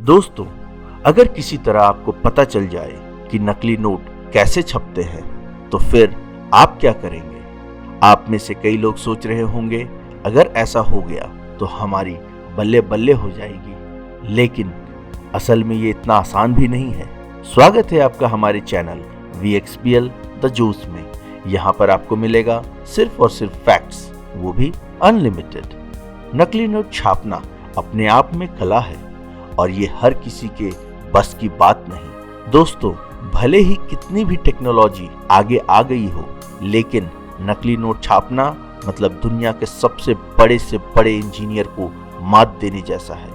दोस्तों, अगर किसी तरह आपको पता चल जाए कि नकली नोट कैसे छपते हैं, तो फिर आप क्या करेंगे? आप में से कई लोग सोच रहे होंगे, अगर ऐसा हो गया तो हमारी बल्ले बल्ले हो जाएगी। लेकिन असल में ये इतना आसान भी नहीं है। स्वागत है आपका हमारे चैनल VXBL द जूस में। यहाँ पर आपको मिलेगा सिर्फ और सिर्फ फैक्ट्स, वो भी अनलिमिटेड। नकली नोट छापना अपने आप में कला है और ये हर किसी के बस की बात नहीं। दोस्तों, भले ही कितनी भी टेक्नोलॉजी आगे आ गई हो, लेकिन नकली नोट छापना मतलब दुनिया के सबसे बड़े से बड़े इंजीनियर को मात देने जैसा है।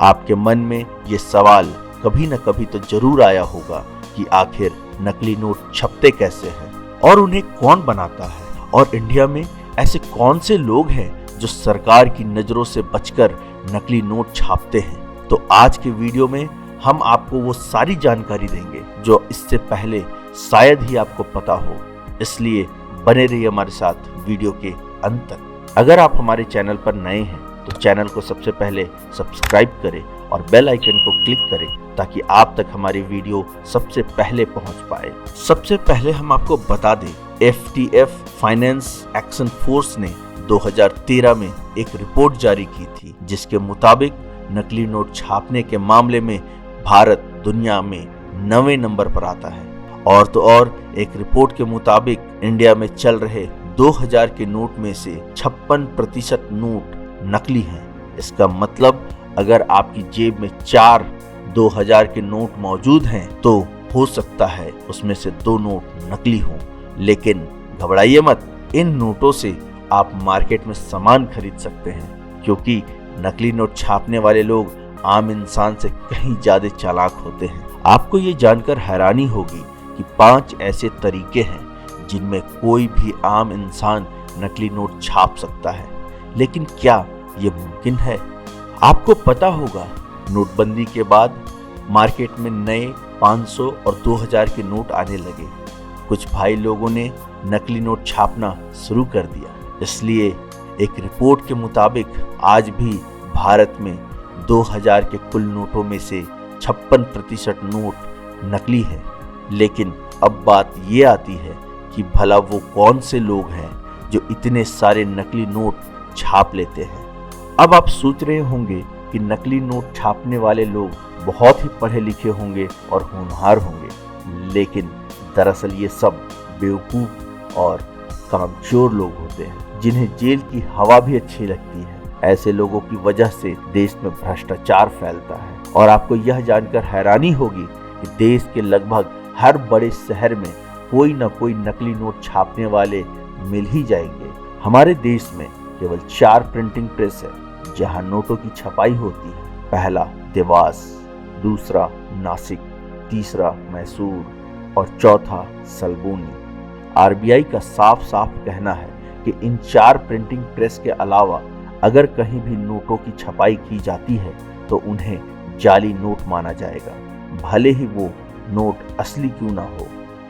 आपके मन में ये सवाल कभी न कभी तो जरूर आया होगा कि आखिर नकली नोट छपते कैसे हैं और उन्हें कौन बनाता है, और इंडिया में ऐसे कौन से लोग हैं जो सरकार की नजरों से बचकर नकली नोट छापते हैं। तो आज के वीडियो में हम आपको वो सारी जानकारी देंगे जो इससे पहले शायद ही आपको पता हो। इसलिए बने रहिए हमारे साथ वीडियो के अंत तक। अगर आप हमारे चैनल पर नए हैं तो चैनल को सबसे पहले सब्सक्राइब करें और बेल आइकन को क्लिक करें ताकि आप तक हमारी वीडियो सबसे पहले पहुंच पाए। सबसे पहले हम आपको बता दें, FTF फाइनेंस एक्शन फोर्स ने 2013 में एक रिपोर्ट जारी की थी, जिसके मुताबिक नकली नोट छापने के मामले में भारत दुनिया में 9वें नंबर पर आता है। और तो और एक रिपोर्ट के मुताबिक इंडिया में चल रहे 2000 के नोट में से 56% नोट नकली हैं। इसका मतलब अगर आपकी जेब में 4 2000 के नोट मौजूद हैं तो हो सकता है उसमें से 2 नोट नकली हों। लेकिन घबराइए मत, इन नोटों से आप मार्केट में सामान खरीद सकते हैं, क्योंकि नकली नोट छापने वाले लोग आम इंसान से कहीं ज्यादा चालाक होते हैं। आपको ये जानकर हैरानी होगी कि 5 ऐसे तरीके हैं जिनमें कोई भी आम इंसान नकली नोट छाप सकता है। लेकिन क्या ये मुमकिन है? आपको पता होगा, नोटबंदी के बाद मार्केट में नए 500 और 2000 के नोट आने लगे। कुछ भाई लोगों ने नकली नोट छापना शुरू कर दिया। इसलिए एक रिपोर्ट के मुताबिक आज भी भारत में 2000 के कुल नोटों में से 56% नोट नकली है। लेकिन अब बात ये आती है कि भला वो कौन से लोग हैं जो इतने सारे नकली नोट छाप लेते हैं। अब आप सोच रहे होंगे कि नकली नोट छापने वाले लोग बहुत ही पढ़े लिखे होंगे और होनहार होंगे, लेकिन दरअसल ये सब बेवकूफ और कामचोर लोग होते हैं, जिन्हें जेल की हवा भी अच्छी लगती है। ऐसे लोगों की वजह से देश में भ्रष्टाचार फैलता है। और आपको यह जानकर हैरानी होगी कि देश के लगभग हर बड़े शहर में कोई न कोई नकली नोट छापने वाले मिल ही जाएंगे। हमारे देश में केवल 4 प्रिंटिंग प्रेस है जहां नोटों की छपाई होती है। पहला देवास, दूसरा नासिक, तीसरा मैसूर और चौथा सलबोनी। RBI का साफ साफ कहना है कि इन 4 प्रिंटिंग प्रेस के अलावा अगर कहीं भी नोटों की छपाई की जाती है तो उन्हें जाली नोट माना जाएगा, भले ही वो नोट असली क्यों ना हो।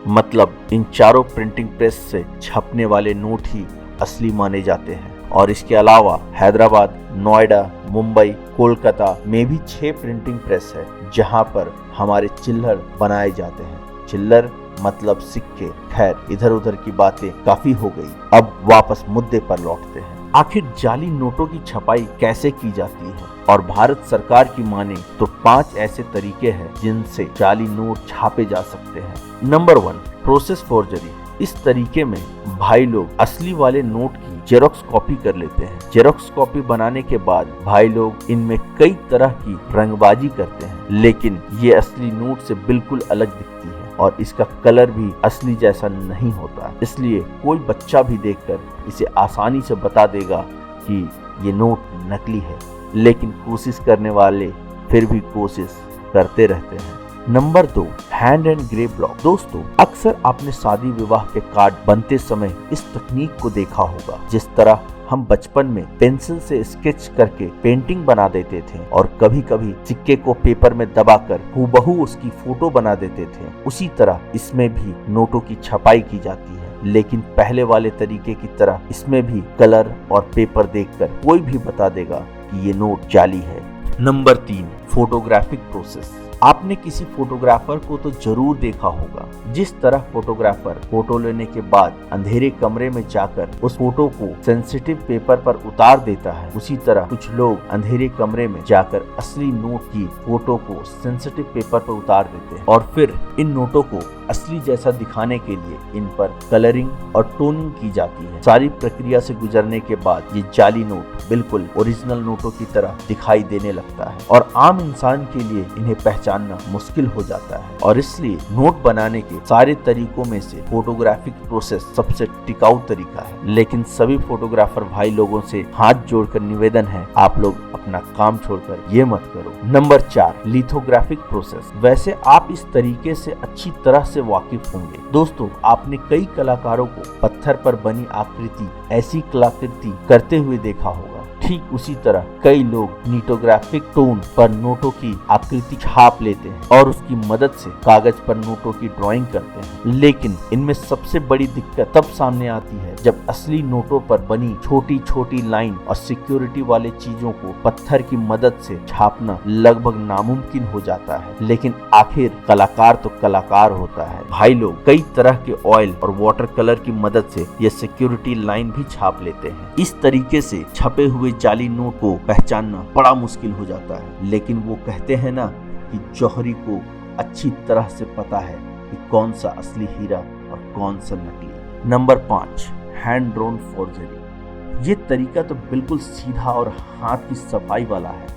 मतलब इन चारों प्रिंटिंग प्रेस से छपने वाले नोट ही असली माने जाते हैं। और इसके अलावा हैदराबाद, नोएडा, मुंबई, कोलकाता में भी 6 प्रिंटिंग प्रेस है जहां पर हमारे चिल्लर बनाए जाते हैं। चिल्लर मतलब सिक्के। खैर, इधर उधर की बातें काफी हो गई, अब वापस मुद्दे पर लौटते हैं। आखिर जाली नोटों की छपाई कैसे की जाती है? और भारत सरकार की माने तो 5 ऐसे तरीके हैं जिनसे जाली नोट छापे जा सकते हैं। Number 1, process forgery. इस तरीके में भाई लोग असली वाले नोट की जेरोक्स कॉपी कर लेते हैं। जेरोक्स कॉपी बनाने के बाद भाई लोग इनमें कई तरह की रंगबाजी करते हैं, लेकिन ये असली नोट से बिल्कुल अलग दिखती है और इसका कलर भी असली जैसा नहीं होता। इसलिए कोई बच्चा भी देखकर इसे आसानी से बता देगा कि ये नोट नकली है, लेकिन कोशिश करने वाले फिर भी कोशिश करते रहते हैं। Number 2, hand and grey block. दोस्तों, अक्सर आपने शादी विवाह के कार्ड बनते समय इस तकनीक को देखा होगा, जिस तरह हम बचपन में पेंसिल से स्केच करके पेंटिंग बना देते थे और कभी कभी सिक्के को पेपर में दबाकर हूबहू उसकी फोटो बना देते थे। उसी तरह इसमें भी नोटों की छपाई की जाती है, लेकिन पहले वाले तरीके की तरह इसमें भी कलर और पेपर देखकर कोई भी बता देगा कि ये नोट जाली है। Number 3, photographic process. आपने किसी फोटोग्राफर को तो जरूर देखा होगा, जिस तरह फोटोग्राफर फोटो लेने के बाद अंधेरे कमरे में जाकर उस फोटो को सेंसिटिव पेपर पर उतार देता है, उसी तरह कुछ लोग अंधेरे कमरे में जाकर असली नोट की फोटो को सेंसिटिव पेपर पर उतार देते हैं और फिर इन नोटों को असली जैसा दिखाने के लिए इन पर कलरिंग और टोनिंग की जाती है। सारी प्रक्रिया से गुजरने के बाद ये जाली नोट बिल्कुल ओरिजिनल नोटों की तरह दिखाई देने लगता है और आम इंसान के लिए इन्हें पहचानना मुश्किल हो जाता है। और इसलिए नोट बनाने के सारे तरीकों में से फोटोग्राफिक प्रोसेस सबसे टिकाऊ तरीका है। लेकिन सभी फोटोग्राफर भाई लोगों से हाथ जोड़कर निवेदन है, आप लोग अपना काम छोड़कर ये मत करो। Number 4, lithographic process. वैसे आप इस तरीके से अच्छी तरह से वाकिफ होंगे। दोस्तों, आपने कई कलाकारों को पत्थर पर बनी आकृति, ऐसी कलाकृति करते हुए देखा होगा। ठीक उसी तरह कई लोग लिथोग्राफिक टोन पर नोटों की आकृति छाप लेते हैं और उसकी मदद से कागज पर नोटों की ड्राइंग करते हैं। लेकिन इनमें सबसे बड़ी दिक्कत तब सामने आती है जब असली नोटों पर बनी छोटी छोटी लाइन और सिक्योरिटी वाले चीजों को पत्थर की मदद से छापना लगभग नामुमकिन हो जाता है। लेकिन आखिर कलाकार तो कलाकार होता है भाई लोग, कई तरह के ऑयल और वाटर कलर की मदद से ये सिक्योरिटी लाइन भी छाप लेते हैं। इस तरीके से छपे हुए जाली नोट को पहचानना बड़ा मुश्किल हो जाता है। लेकिन वो कहते हैं ना कि जौहरी को अच्छी तरह से पता है कि कौन सा असली हीरा और कौन सा नकली। Number 5, hand drone forgery. ये तरीका तो बिल्कुल सीधा और हाथ की सफाई वाला है,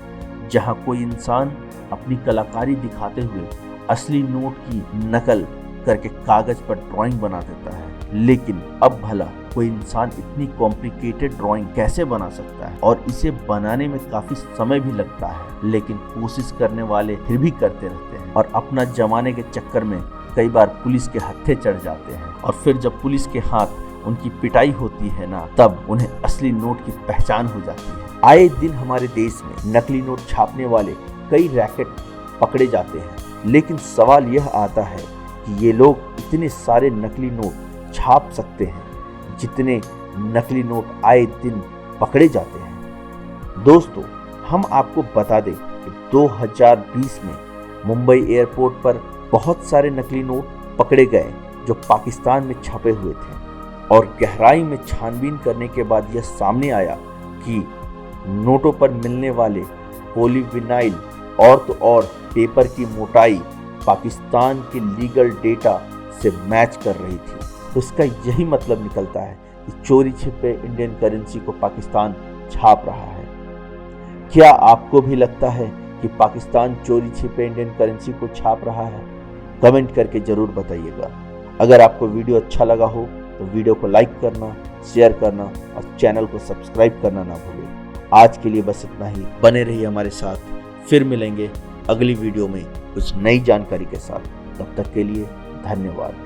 जहां कोई इंसान अपनी कलाकारी दिखाते हुए असली नोट की नकल करके कागज पर ड्राइंग बना देता है। लेकिन अब भला कोई इंसान इतनी कॉम्प्लिकेटेड ड्राइंग कैसे बना सकता है, और इसे बनाने में काफी समय भी लगता है। लेकिन कोशिश करने वाले फिर भी करते रहते हैं और अपना जमाने के चक्कर में कई बार पुलिस के हत्थे चढ़ जाते हैं। और फिर जब पुलिस के हाथ उनकी पिटाई होती है ना, तब उन्हें असली नोट की पहचान हो जाती है। आए दिन हमारे देश में नकली नोट छापने वाले कई रैकेट पकड़े जाते हैं। लेकिन सवाल यह आता है कि ये लोग इतने सारे नकली नोट छाप सकते हैं जितने नकली नोट आए दिन पकड़े जाते हैं। दोस्तों, हम आपको बता दें कि 2020 में मुंबई एयरपोर्ट पर बहुत सारे नकली नोट पकड़े गए जो पाकिस्तान में छपे हुए थे। और गहराई में छानबीन करने के बाद यह सामने आया कि नोटों पर मिलने वाले पॉलीविनाइल और तो और पेपर की मोटाई पाकिस्तान के लीगल डेटा से मैच कर रही थी। तो इसका यही मतलब निकलता है कि चोरी छिपे इंडियन करेंसी को पाकिस्तान छाप रहा है। क्या आपको भी लगता है कि पाकिस्तान चोरी छिपे इंडियन करेंसी को छाप रहा है? कमेंट करके जरूर बताइएगा। अगर आपको वीडियो अच्छा लगा हो तो वीडियो को लाइक करना, शेयर करना और चैनल को सब्सक्राइब करना ना भूलें। आज के लिए बस इतना ही। बने रहिए हमारे साथ, फिर मिलेंगे अगली वीडियो में कुछ नई जानकारी के साथ। तब तक के लिए धन्यवाद।